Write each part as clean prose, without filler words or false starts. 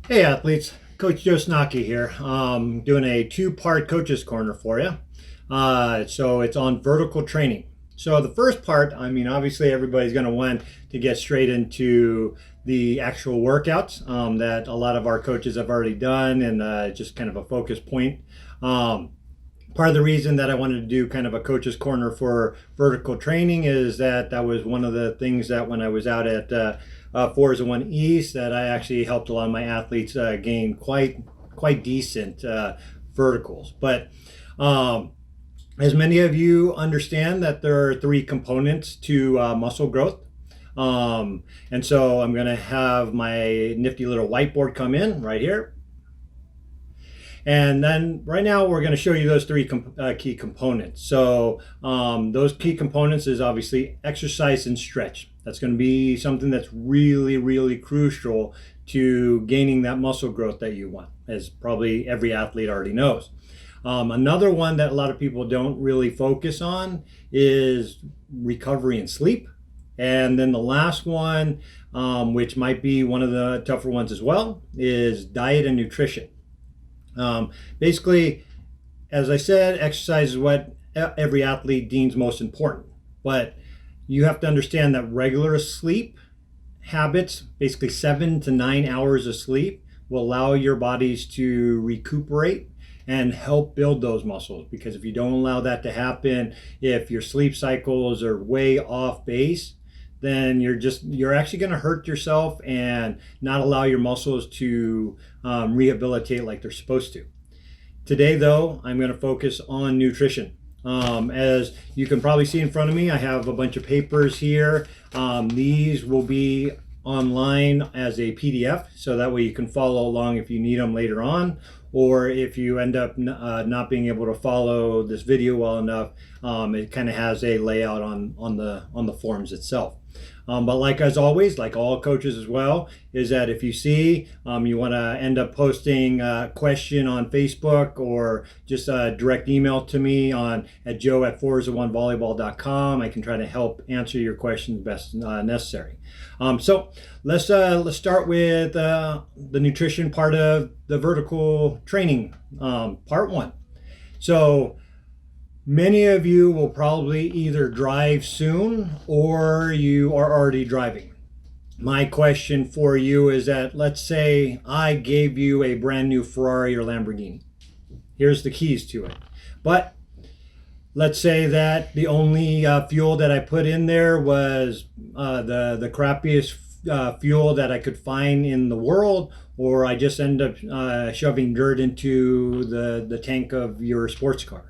Hey athletes, Coach Joe Snaki here. Doing a two-part coaches corner for you. So it's on vertical training. So the first part, obviously everybody's going to want to get straight into the actual workouts that a lot of our coaches have already done, and just kind of a focus point. Part of the reason that I wanted to do kind of a coach's corner for vertical training is that was one of the things that when I was out at Forza One East, that I actually helped a lot of my athletes gain quite decent verticals. But as many of you understand, that there are three components to muscle growth. And so I'm going to have my nifty little whiteboard come in right here. And then right now we're going to show you those three key components. So those key components is obviously exercise and stretch. That's going to be something that's really, really crucial to gaining that muscle growth that you want, as probably every athlete already knows. Another one that a lot of people don't really focus on is recovery and sleep. And then the last one, which might be one of the tougher ones as well, is diet and nutrition. Basically, as I said, exercise is what every athlete deems most important, but you have to understand that regular sleep habits, basically 7 to 9 hours of sleep, will allow your bodies to recuperate and help build those muscles. Because if you don't allow that to happen, if your sleep cycles are way off base, then you're actually going to hurt yourself and not allow your muscles to rehabilitate like they're supposed to. Today, though, I'm going to focus on nutrition. As you can probably see in front of me, I have a bunch of papers here. These will be online as a PDF, so that way you can follow along if you need them later on, or if you end up not being able to follow this video well enough, it kind of has a layout on the forms itself. But like as always, like all coaches as well, is that if you see you want to end up posting a question on Facebook, or just direct email to me at joe@forza1volleyball.com. I can try to help answer your questions best necessary. So let's start with the nutrition part of the vertical training, part one. So many of you will probably either drive soon or you are already driving. My question for you is that, let's say I gave you a brand new Ferrari or Lamborghini. Here's the keys to it. But let's say that the only fuel that I put in there was the crappiest fuel that I could find in the world, or I just end up shoving dirt into the tank of your sports car.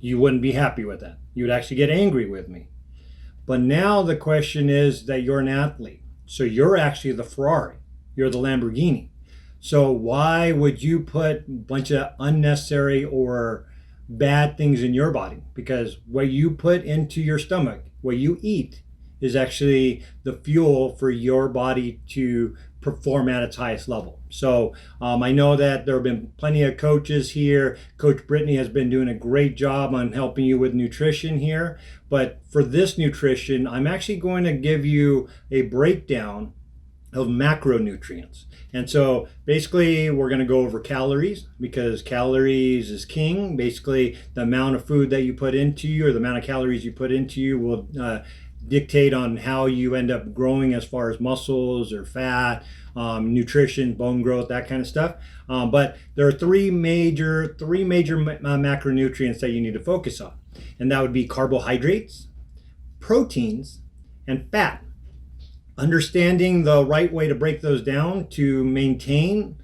You wouldn't be happy with that. You would actually get angry with me. But now the question is that you're an athlete. So you're actually the Ferrari. You're the Lamborghini. So why would you put a bunch of unnecessary or bad things in your body? Because what you put into your stomach, what you eat, is actually the fuel for your body to perform at its highest level. So I know that there have been plenty of coaches here. Coach Brittany has been doing a great job on helping you with nutrition here. But for this nutrition, I'm actually going to give you a breakdown of macronutrients. And so basically we're going to go over calories, because calories is king. Basically the amount of food that you put into you, or the amount of calories you put into you, will dictate on how you end up growing as far as muscles or fat, nutrition, bone growth, that kind of stuff. But there are three major macronutrients that you need to focus on, and that would be carbohydrates, proteins, and fat. Understanding the right way to break those down to maintain,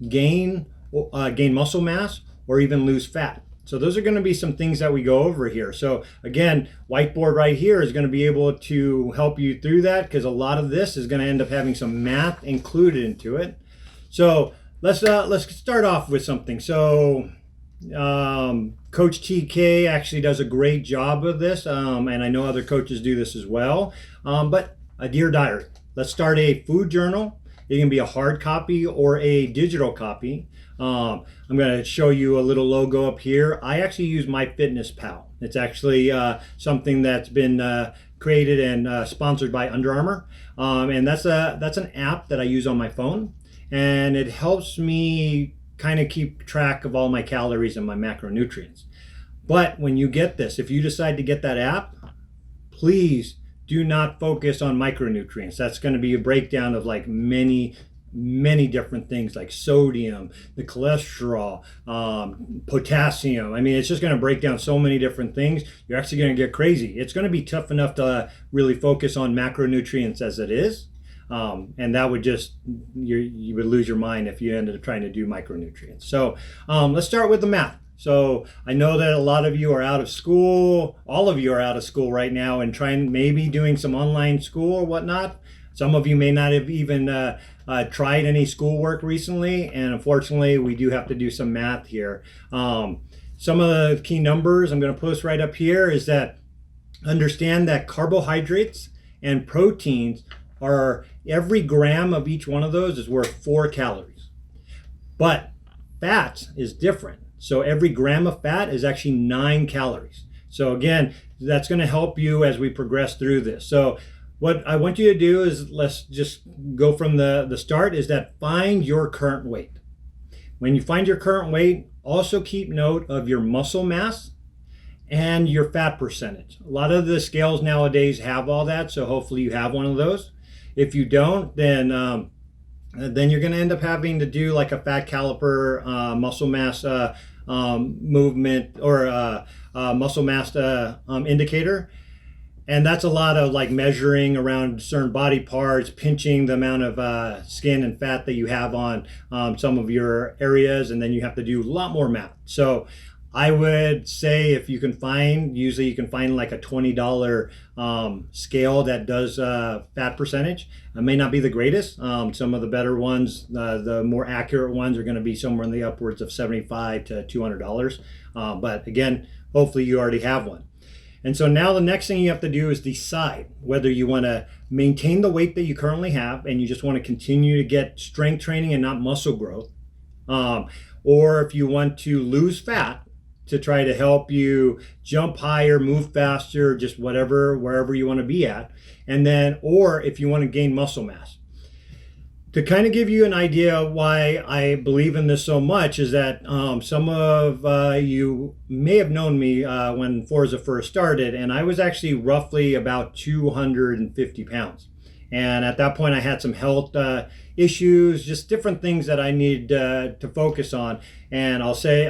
gain muscle mass, or even lose fat. So those are going to be some things that we go over here. So again, whiteboard right here is going to be able to help you through that, because a lot of this is going to end up having some math included into it. So let's start off with something. So Coach TK actually does a great job of this, and I know other coaches do this as well. But a Dear Diary. Let's start a food journal. It can be a hard copy or a digital copy. I'm going to show you a little logo up here. I actually use MyFitnessPal. It's actually something that's been created and sponsored by Under Armour, and that's an app that I use on my phone. and it helps me kind of keep track of all my calories and my macronutrients. But when you get this, if you decide to get that app, please do not focus on micronutrients. That's going to be a breakdown of like many different things like sodium, the cholesterol, potassium. I mean, it's just going to break down so many different things. You're actually going to get crazy. It's going to be tough enough to really focus on macronutrients as it is. And that would just, you would lose your mind if you ended up trying to do micronutrients. So let's start with the math. So I know that a lot of you are out of school. All of you are out of school right now and maybe doing some online school or whatnot. Some of you may not have even tried any schoolwork recently. And unfortunately, we do have to do some math here. Some of the key numbers I'm going to post right up here is that understand that carbohydrates and proteins are, every gram of each one of those is worth 4 calories. But fats is different. So every gram of fat is actually 9 calories. So again, that's going to help you as we progress through this. So what I want you to do is, let's just go from the start, is that find your current weight. When you find your current weight, also keep note of your muscle mass and your fat percentage. A lot of the scales nowadays have all that, so hopefully you have one of those. If you don't, then you're going to end up having to do like a fat caliper, muscle mass movement, or muscle mass indicator. And that's a lot of like measuring around certain body parts, pinching the amount of skin and fat that you have on some of your areas, and then you have to do a lot more math. So I would say if you can find, usually you can find like a $20 scale that does fat percentage. It may not be the greatest. Some of the better ones, the more accurate ones, are going to be somewhere in the upwards of $75 to $200. But again, hopefully you already have one. And so now the next thing you have to do is decide whether you want to maintain the weight that you currently have and you just want to continue to get strength training and not muscle growth, or if you want to lose fat to try to help you jump higher, move faster, just wherever you want to be at. And then, or if you want to gain muscle mass. To kind of give you an idea of why I believe in this so much is that some of you may have known me when Forza first started, and I was actually roughly about 250 pounds. And at that point I had some health issues, just different things that I needed to focus on. And I'll say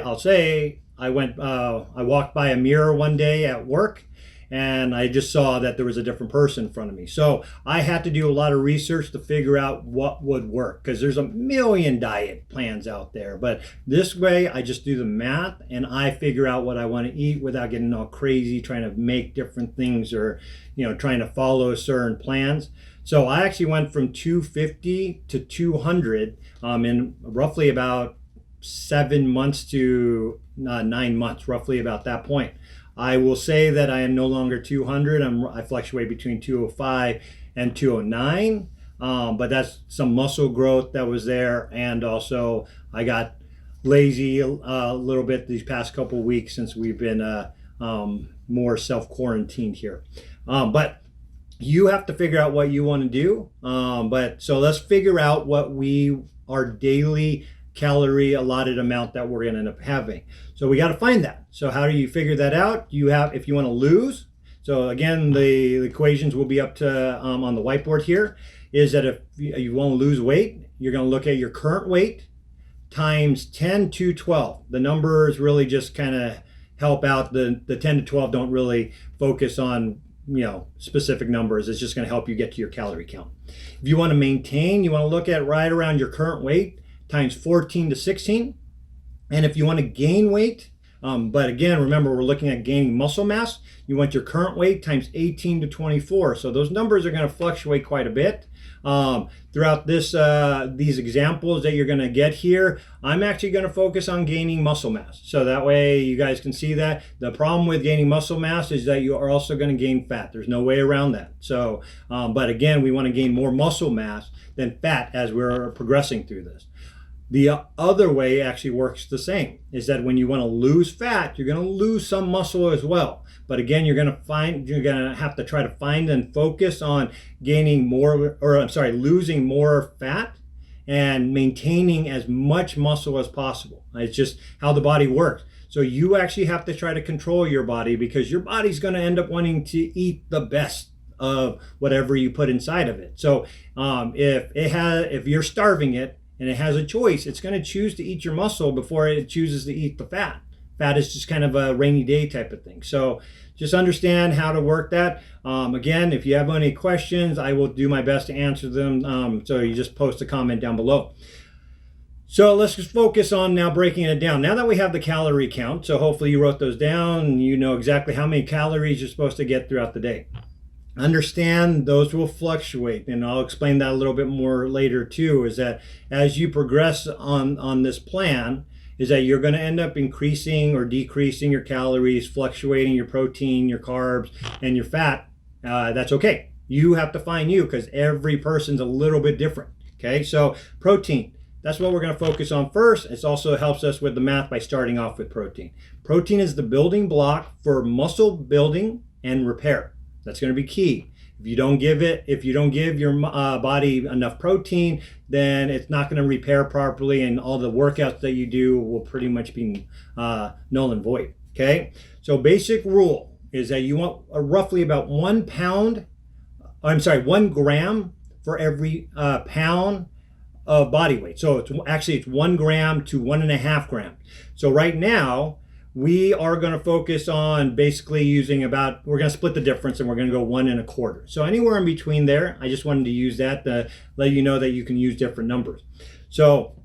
I walked by a mirror one day at work, and I just saw that there was a different person in front of me. So I had to do a lot of research to figure out what would work, because there's a million diet plans out there. But this way, I just do the math and I figure out what I want to eat without getting all crazy trying to make different things, or trying to follow certain plans. So I actually went from 250 to 200 in roughly about 7 months to 9 months, roughly about that point. I will say that I am no longer 200. I fluctuate between 205 and 209, but that's some muscle growth that was there, and also I got lazy a little bit these past couple of weeks since we've been more self-quarantined here. But you have to figure out what you want to do. So let's figure out what our daily calorie allotted amount that we're going to end up having. So we got to find that. So how do you figure that out? If you want to lose, so again, the equations will be up to on the whiteboard here, is that if you want to lose weight, you're going to look at your current weight times 10 to 12. The numbers really just kind of help out. The 10 to 12 don't really focus on specific numbers. It's just going to help you get to your calorie count. If you want to maintain, you want to look at right around your current weight times 14 to 16. And if you want to gain weight, but again, remember, we're looking at gaining muscle mass, you want your current weight times 18 to 24. So those numbers are going to fluctuate quite a bit. Throughout these examples that you're going to get here, I'm actually going to focus on gaining muscle mass. So that way you guys can see that. The problem with gaining muscle mass is that you are also going to gain fat. There's no way around that. So, but again, we want to gain more muscle mass than fat as we're progressing through this. The other way actually works the same, is that when you want to lose fat, you're going to lose some muscle as well. But again, you're going to have to try to find and focus on losing more fat and maintaining as much muscle as possible. It's just how the body works. So you actually have to try to control your body, because your body's going to end up wanting to eat the best of whatever you put inside of it. So if you're starving it and it has a choice, it's going to choose to eat your muscle before it chooses to eat the fat. Fat is just kind of a rainy day type of thing. So just understand how to work that. Again, if you have any questions, I will do my best to answer them. So you just post a comment down below. So let's just focus on now breaking it down. Now that we have the calorie count, so hopefully you wrote those down and you know exactly how many calories you're supposed to get throughout the day. Understand those will fluctuate, and I'll explain that a little bit more later too, is that as you progress on this plan, is that you're going to end up increasing or decreasing your calories, fluctuating your protein, your carbs, and your fat. That's okay. You have to find you, because every person's a little bit different. Okay, so protein. That's what we're going to focus on first. It also helps us with the math by starting off with protein. Protein is the building block for muscle building and repair. That's going to be key. If you don't give your body enough protein, then it's not going to repair properly, and all the workouts that you do will pretty much be null and void. Okay, so basic rule is that you want roughly about 1 gram for every pound of body weight. So it's 1 gram to 1.5 grams. So right now we are going to focus on basically using we're going to split the difference, and we're going to go 1 1/4. So anywhere in between there, I just wanted to use that to let you know that you can use different numbers. So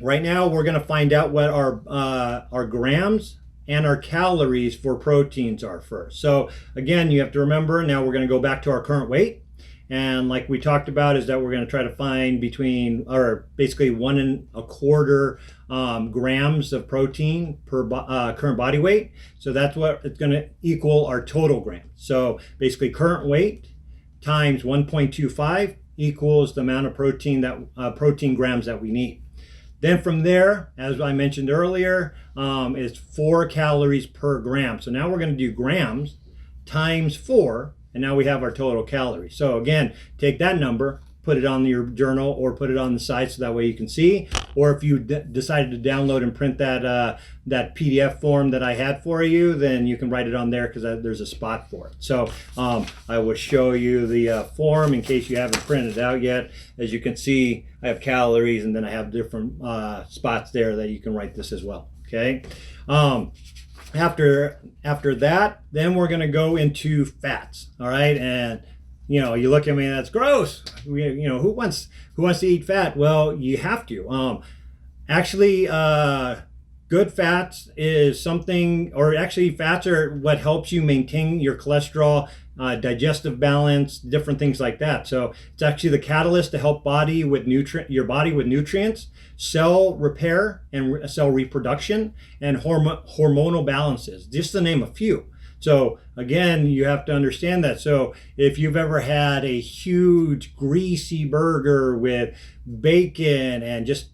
right now we're going to find out what our grams and our calories for proteins are first. So again, you have to remember, now we're going to go back to our current weight. And like we talked about, is that we're going to try to find between, or basically 1 1/4 grams of protein per current body weight. So that's what it's going to equal our total grams. So basically current weight times 1.25 equals the amount of protein protein grams that we need. Then from there, as I mentioned earlier, is 4 calories per gram. So now we're going to do grams times 4. And now we have our total calories. So again, take that number, put it on your journal, or put it on the side so that way you can see. Or if you decided to download and print that PDF form that I had for you, then you can write it on there, because there's a spot for it. So I will show you the form in case you haven't printed it out yet. As you can see, I have calories, and then I have different spots there that you can write this as well. Okay. After that, then we're going to go into fats. All right. And, you look at me, that's gross. Who wants to eat fat? Well, you have to. Actually, good fats is something, or actually fats are what helps you maintain your cholesterol, digestive balance, different things like that. So it's actually the catalyst to help your body with nutrients, cell repair and cell reproduction, and hormonal balances, just to name a few. So again, you have to understand that. So if you've ever had a huge greasy burger with bacon and just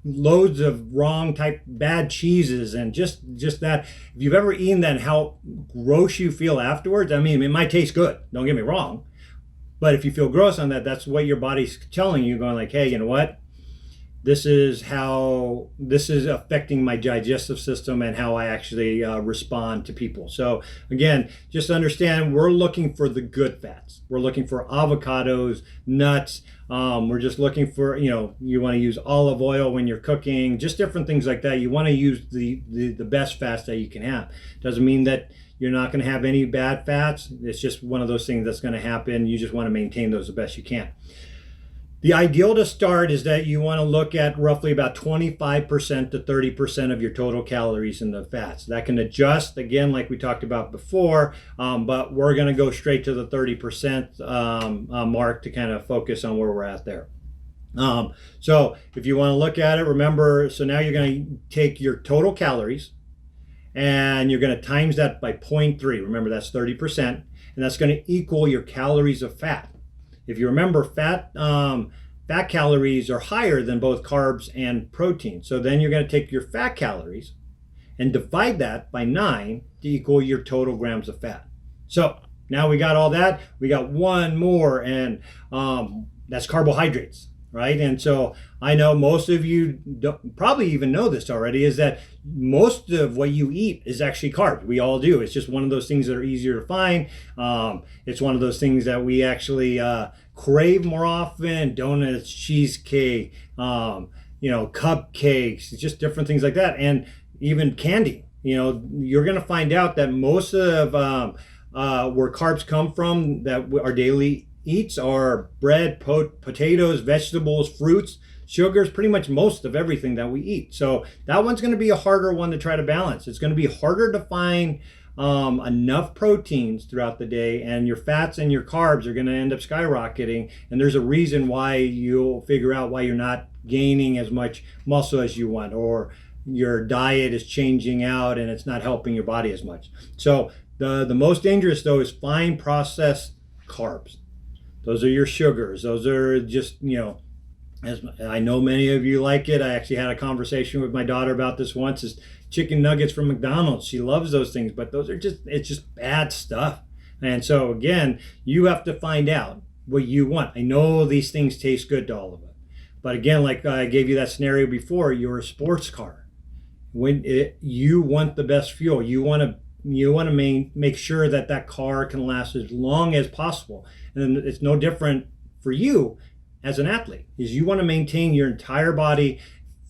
loads of wrong type bad cheeses and just that, if you've ever eaten that and how gross you feel afterwards, I mean, it might taste good, don't get me wrong, but if you feel gross on that, that's what your body's telling you, going like, hey, you know what? This is affecting my digestive system and how I actually respond to people. So again, just understand, we're looking for the good fats. We're looking for avocados, nuts. We're just looking for, you want to use olive oil when you're cooking, just different things like that. You want to use the best fats that you can have. Doesn't mean that you're not going to have any bad fats. It's just one of those things that's going to happen. You just want to maintain those the best you can. The ideal to start is that you want to look at roughly about 25% to 30% of your total calories in the fats. That can adjust, again, like we talked about before, but we're going to go straight to the 30% mark to kind of focus on where we're at there. So if you want to look at it, remember, so now you're going to take your total calories and you're going to times that by 0.3. Remember, that's 30%, and that's going to equal your calories of fat. If you remember, fat calories are higher than both carbs and protein. So then you're going to take your fat calories and divide that by 9 to equal your total grams of fat. So now we got all that. We got one more, and that's carbohydrates. right? And so I know most of you probably even know this already, is that most of what you eat is actually carbs. We all do. It's just one of those things that are easier to find. It's one of those things that we actually crave more often. Donuts, cheesecake, cupcakes, just different things like that. And even candy. You're going to find out that most of where carbs come from that our daily eats are bread, potatoes, vegetables, fruits, sugars, pretty much most of everything that we eat. So that one's going to be a harder one to try to balance. It's going to be harder to find enough proteins throughout the day, and your fats and your carbs are going to end up skyrocketing. And there's a reason why you'll figure out why you're not gaining as much muscle as you want, or your diet is changing out and it's not helping your body as much. So the most dangerous though is fine processed carbs. Those are your sugars. Those are just, as I know many of you like it. I actually had a conversation with my daughter about this once, is chicken nuggets from McDonald's. She loves those things, but it's just bad stuff. And so again, you have to find out what you want. I know these things taste good to all of us. But again, like I gave you that scenario before, you're a sports car. You want the best fuel. You want to make sure that car can last as long as possible. And it's no different for you as an athlete, is you want to maintain your entire body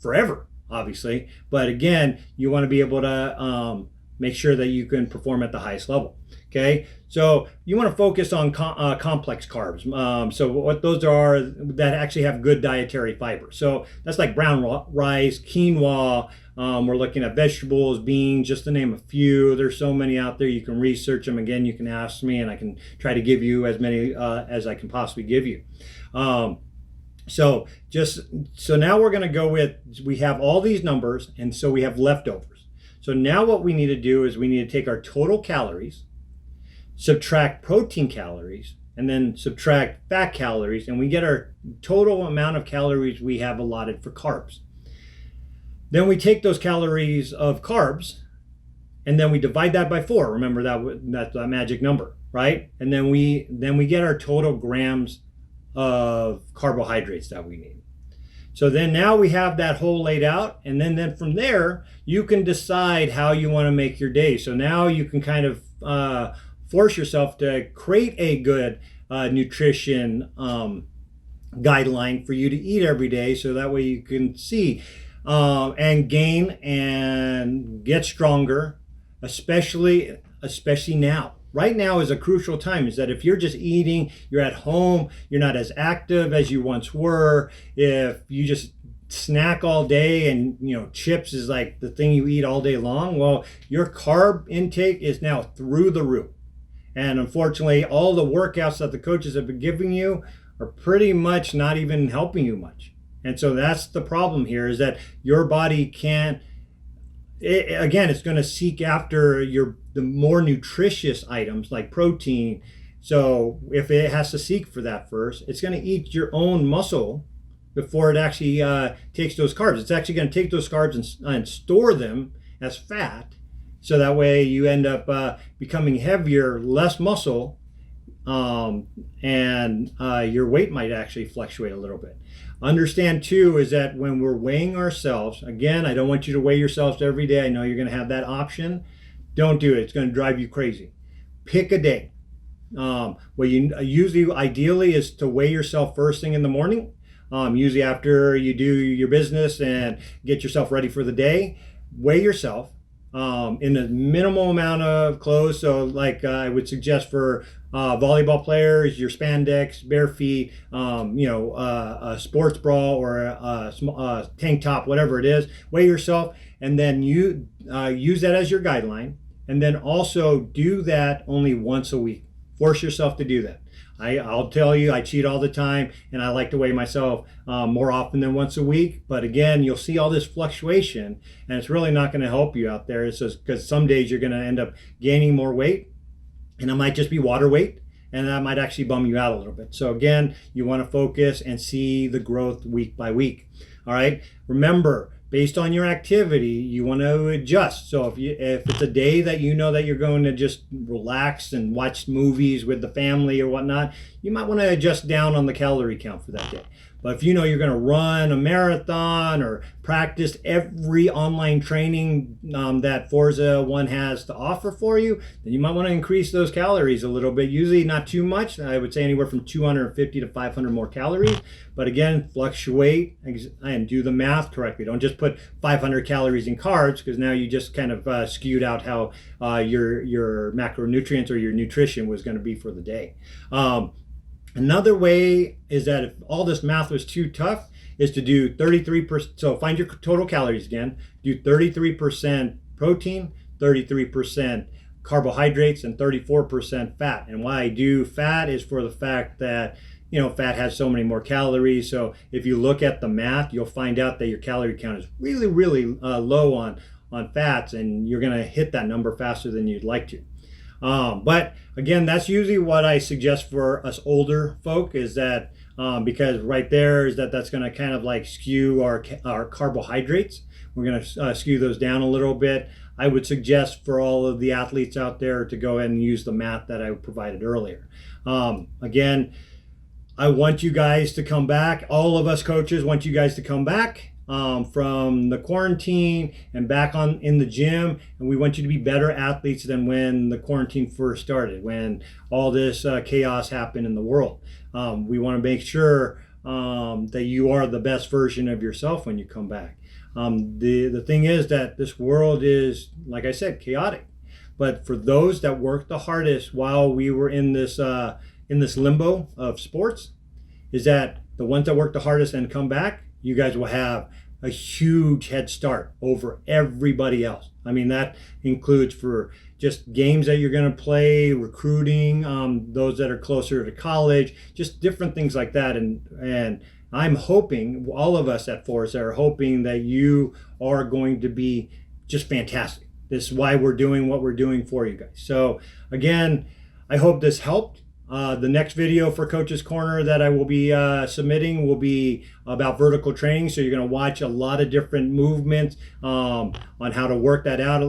forever, obviously. But again, you want to be able to make sure that you can perform at the highest level. Okay, so you want to focus on complex carbs. So what those are that actually have good dietary fiber. So that's like brown rice, quinoa. We're looking at vegetables, beans, just to name a few. There's so many out there. You can research them. Again, you can ask me, and I can try to give you as many as I can possibly give you. So now we're going to go with, we have all these numbers, and so we have leftovers. So now what we need to do is we need to take our total calories, subtract protein calories, and then subtract fat calories, and we get our total amount of calories we have allotted for carbs. Then we take those calories of carbs, and then we divide that by 4. Remember that's that magic number, right? And then we get our total grams of carbohydrates that we need. So then now we have that whole laid out, and then from there you can decide how you want to make your day. So now you can kind of force yourself to create a good nutrition guideline for you to eat every day, so that way you can see and gain and get stronger, especially now. Right now is a crucial time, is that if you're just eating, you're at home, you're not as active as you once were. If you just snack all day and chips is like the thing you eat all day long, well, your carb intake is now through the roof. And unfortunately, all the workouts that the coaches have been giving you are pretty much not even helping you much. And so that's the problem here, is that your body can't, it's going to seek after the more nutritious items like protein. So if it has to seek for that first, it's going to eat your own muscle before it actually takes those carbs. It's actually going to take those carbs and store them as fat. So that way you end up becoming heavier, less muscle, and your weight might actually fluctuate a little bit. Understand too is that when we're weighing ourselves, again, I don't want you to weigh yourselves every day. I know you're going to have that option. Don't do it. It's going to drive you crazy. Pick a day. What you usually, ideally, is to weigh yourself first thing in the morning. Usually after you do your business and get yourself ready for the day, weigh yourself. In a minimal amount of clothes. So like I would suggest for volleyball players, your spandex, bare feet, a sports bra or a tank top, whatever it is, weigh yourself, and then you use that as your guideline. And then also do that only once a week. Force yourself to do that. I'll tell you, I cheat all the time, and I like to weigh myself more often than once a week. But again, you'll see all this fluctuation, and it's really not going to help you out there. It's just because some days you're going to end up gaining more weight, and it might just be water weight, and that might actually bum you out a little bit. So again, you want to focus and see the growth week by week. All right. Remember, based on your activity, you want to adjust. So if it's a day that you know that you're going to just relax and watch movies with the family or whatnot, you might want to adjust down on the calorie count for that day. But if you know you're going to run a marathon or practice every online training that Forza One has to offer for you, then you might want to increase those calories a little bit. Usually not too much. I would say anywhere from 250 to 500 more calories. But again, fluctuate and do the math correctly. Don't just put 500 calories in carbs, because now you just kind of skewed out how your macronutrients or your nutrition was going to be for the day. Another way is that if all this math was too tough, is to do 33%. So find your total calories again. Do 33% protein, 33% carbohydrates, and 34% fat. And why I do fat is for the fact that fat has so many more calories. So if you look at the math, you'll find out that your calorie count is really, really low on fats, and you're going to hit that number faster than you'd like to. But again, that's usually what I suggest for us older folk, is that because right there is that's going to kind of like skew our carbohydrates. We're going to skew those down a little bit. I would suggest for all of the athletes out there to go ahead and use the math that I provided earlier. Again, I want you guys to come back. All of us coaches want you guys to come back from the quarantine and back in the gym, and we want you to be better athletes than when the quarantine first started, when all this chaos happened in the world. We want to make sure that you are the best version of yourself when you come back. The thing is that this world is, like I said, chaotic. But for those that worked the hardest while we were in this limbo of sports, is that the ones that work the hardest and come back, you guys will have a huge head start over everybody else. I mean, that includes for just games that you're going to play, recruiting, those that are closer to college, just different things like that. And I'm hoping, all of us at Forza are hoping that you are going to be just fantastic. This is why we're doing what we're doing for you guys. So again, I hope this helped. The next video for Coach's Corner that I will be submitting will be about vertical training. So you're going to watch a lot of different movements on how to work that out.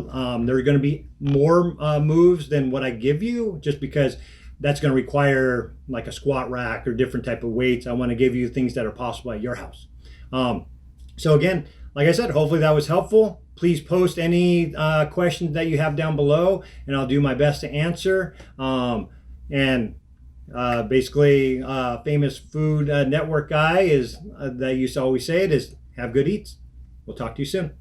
There are going to be more moves than what I give you, just because that's going to require like a squat rack or different type of weights. I want to give you things that are possible at your house. So again, like I said, hopefully that was helpful. Please post any questions that you have down below, and I'll do my best to answer. Basically, famous Food Network guy is that used to always say it is, have good eats. We'll talk to you soon.